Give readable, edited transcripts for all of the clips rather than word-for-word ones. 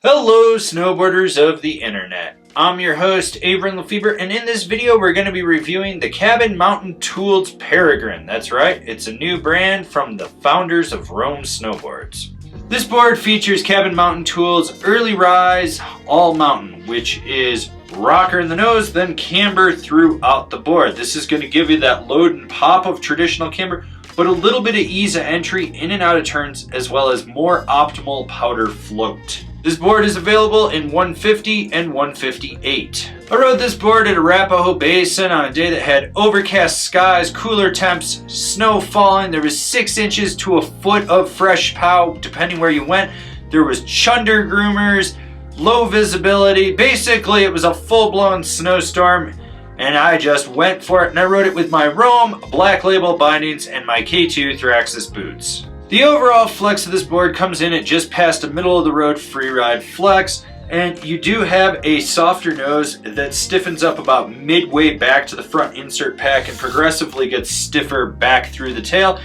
Hello snowboarders of the internet. I'm your host Avran LeFeber, and in this video we're going to be reviewing the Cabin Mountain Tools Peregrine. That's right, it's a new brand from the founders of Rome Snowboards. This board features Cabin Mountain Tools Early Rise All Mountain, which is rocker in the nose, then camber throughout the board. This is going to give you that load and pop of traditional camber, but a little bit of ease of entry in and out of turns, as well as more optimal powder float. This board is available in 150 and 158. I rode this board at Arapahoe Basin on a day that had overcast skies, cooler temps, snow falling. There was 6 inches to a foot of fresh pow, depending where you went. There was chunder groomers, low visibility. Basically, it was a full-blown snowstorm, and I just went for it, and I rode it with my Rome Black Label bindings and my K2 Thraxis boots. The overall flex of this board comes in at just past a middle of the road freeride flex, and you do have a softer nose that stiffens up about midway back to the front insert pack and progressively gets stiffer back through the tail.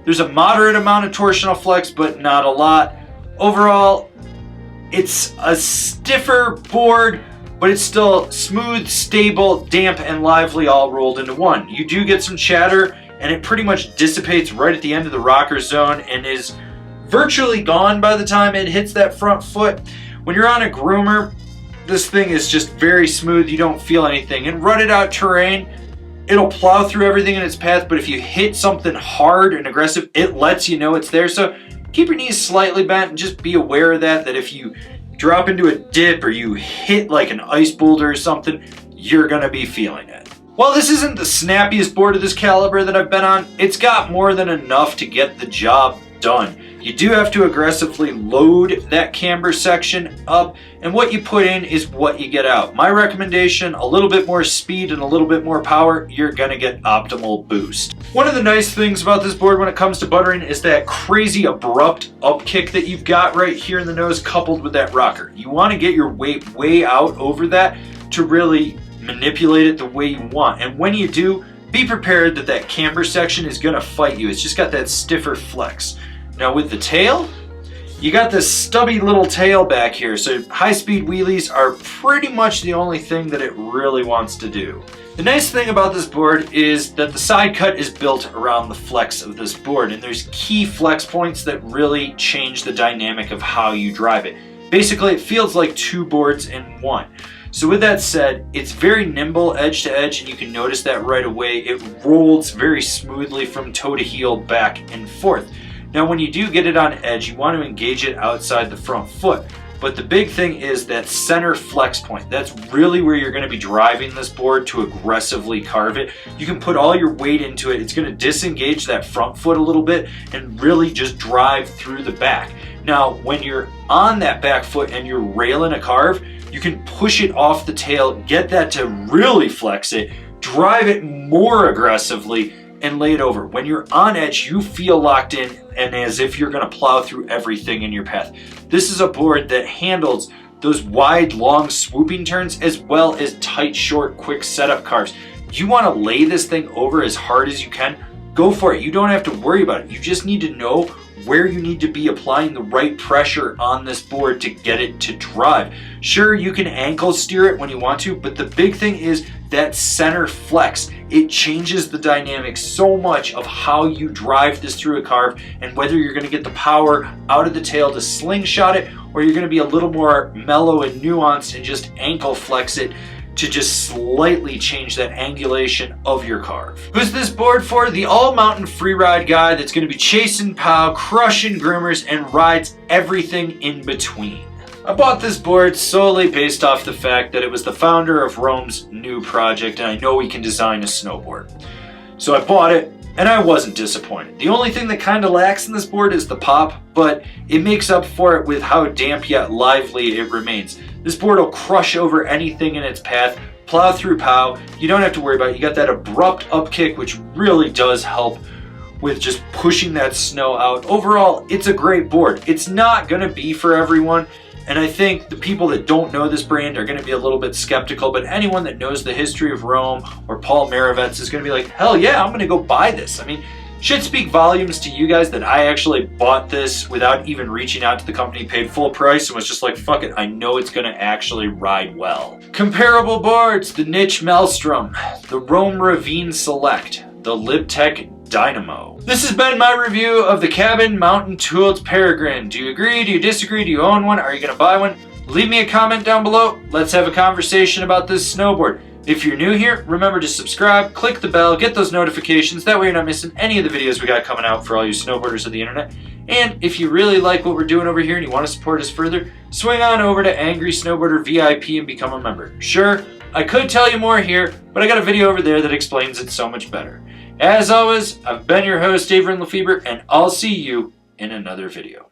There's a moderate amount of torsional flex, but not a lot. Overall, it's a stiffer board, but it's still smooth, stable, damp, and lively all rolled into one. You do get some chatter, and it pretty much dissipates right at the end of the rocker zone and is virtually gone by the time it hits that front foot. When you're on a groomer, this thing is just very smooth. You don't feel anything. In rutted out terrain, it'll plow through everything in its path, but if you hit something hard and aggressive, it lets you know it's there. So keep your knees slightly bent and just be aware of that if you drop into a dip or you hit like an ice boulder or something, you're gonna be feeling it. While this isn't the snappiest board of this caliber that I've been on, it's got more than enough to get the job done. You do have to aggressively load that camber section up, and what you put in is what you get out. My recommendation, a little bit more speed and a little bit more power, you're gonna get optimal boost. One of the nice things about this board when it comes to buttering is that crazy abrupt upkick that you've got right here in the nose coupled with that rocker. You wanna get your weight way out over that to really manipulate it the way you want, and when you do, be prepared that that camber section is going to fight you. It's just got that stiffer flex. Now with the tail, you got this stubby little tail back here, so high-speed wheelies are pretty much the only thing that it really wants to do. The nice thing about this board is that the side cut is built around the flex of this board, and there's key flex points that really change the dynamic of how you drive it. Basically, it feels like 2 boards in one. So with that said, it's very nimble edge to edge, and you can notice that right away. It rolls very smoothly from toe to heel, back and forth. Now when you do get it on edge, you want to engage it outside the front foot. But the big thing is that center flex point. That's really where you're going to be driving this board to aggressively carve it. You can put all your weight into it. It's going to disengage that front foot a little bit and really just drive through the back. Now when you're on that back foot and you're railing a carve, you can push it off the tail, get that to really flex it, drive it more aggressively, and lay it over. When you're on edge, you feel locked in and as if you're gonna plow through everything in your path. This is a board that handles those wide, long, swooping turns as well as tight, short, quick setup carves. You wanna lay this thing over as hard as you can, go for it. You don't have to worry about it. You just need to know where you need to be applying the right pressure on this board to get it to drive. Sure, you can ankle steer it when you want to, but the big thing is that center flex. It changes the dynamic so much of how you drive this through a carve and whether you're going to get the power out of the tail to slingshot it or you're going to be a little more mellow and nuanced and just ankle flex it to just slightly change that angulation of your carve. Who's this board for? The all-mountain freeride guy that's going to be chasing pow, crushing groomers, and rides everything in between. I bought this board solely based off the fact that it was the founder of Rome's new project, and I know he can design a snowboard. So I bought it, and I wasn't disappointed. The only thing that kind of lacks in this board is the pop, but it makes up for it with how damp yet lively it remains. This board will crush over anything in its path, plow through pow. You don't have to worry about it. You got that abrupt upkick, which really does help with just pushing that snow out. Overall, it's a great board. It's not gonna be for everyone, and I think the people that don't know this brand are gonna be a little bit skeptical, but anyone that knows the history of Rome or Paul Maravets is gonna be like, hell yeah, I'm gonna go buy this. I mean, should speak volumes to you guys that I actually bought this without even reaching out to the company, paid full price, and was just like, fuck it, I know it's gonna actually ride well. Comparable boards, the Niche Maelstrom, the Rome Ravine Select, the Libtech Dynamo. This has been my review of the Cabin Mountain Tooled Peregrine. Do you agree? Do you disagree? Do you own one? Are you gonna buy one? Leave me a comment down below. Let's have a conversation about this snowboard. If you're new here, remember to subscribe, click the bell, get those notifications. That way you're not missing any of the videos we got coming out for all you snowboarders of the internet. And if you really like what we're doing over here and you want to support us further, swing on over to Angry Snowboarder VIP and become a member. Sure, I could tell you more here, but I got a video over there that explains it so much better. As always, I've been your host, Avran LeFeber, and I'll see you in another video.